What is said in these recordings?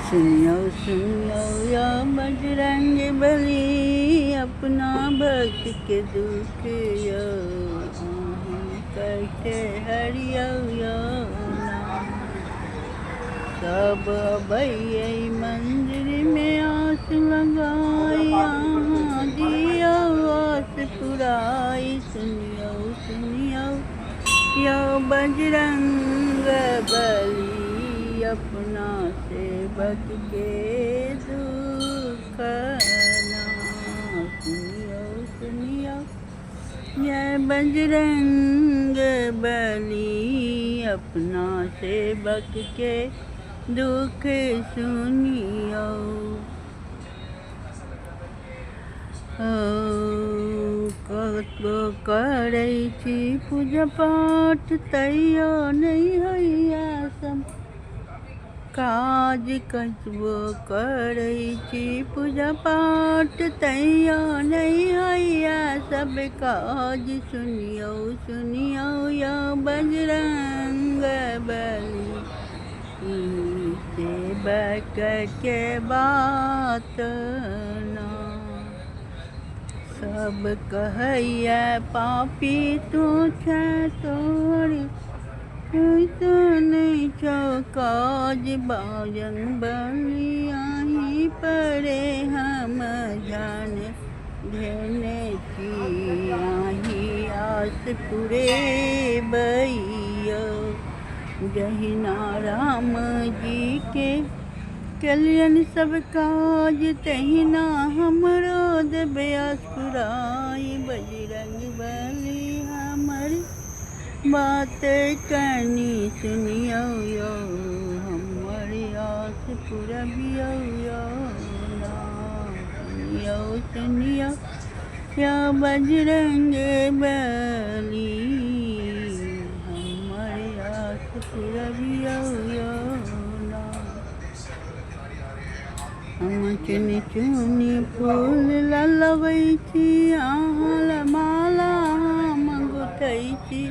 सुनियो सुनियो या बजरंग बली, अपना भक्त के दुख यो कैसे हरियो यो नाम। सब भैया मंदिर में आस लगाई, यहाँ दियो आस पुराई। सुनियो सुनियो यो बजरंग बली, अपना सेवक के दुख ना। सुनियो सुनियो यह बजरंग बली, अपना सेवक के दुख सुनियो। कतबो करै छी पूजा पाठ, तैयो नहीं होइया सब काज। कतबो करै छी पूजा पाठ, तैयो नहीं होइया सब काज। सुनियो सुनियो यो बजरंग बली, सेवक के बात ना। सब कहैया पापी तू छे तोरी, तो नहीं छो काज। बाजन बली आही पड़े हम जान, धेने की आही आस पुरे बैयो। जहिना राम जी के कल्याण सब काज, तहिना हमरो देबे आस पुराई। बजरंग बली हमारी बात करनी सुनियो यो, हमारी आस पुरबियो यो नाम। सुनियो सुनियो या बजरंग बली, हमारी आस पुरबियो यो नाम। हम चुनी चुनी फूल ललबै छी, अहाँ माला हम गुथै छी।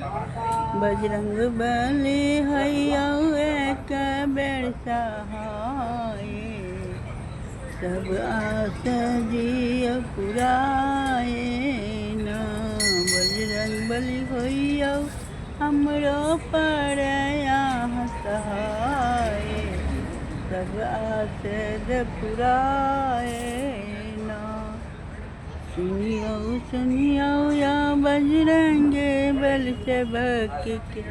बजरंग बली हैयो एक बेर सहाय, सब आस जियो पुराए ना। बजरंग बली होइयो हमरो पर यहाँ सहाय, सब आस पुराए ना। सुनियो सुनियो या बजरंग बली, सेवक के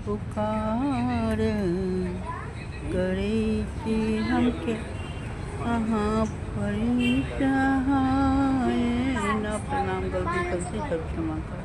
पुकार। करै छी हमके अहाँ परी सहाय ना। प्रणाम गलती सब क्षमा कर।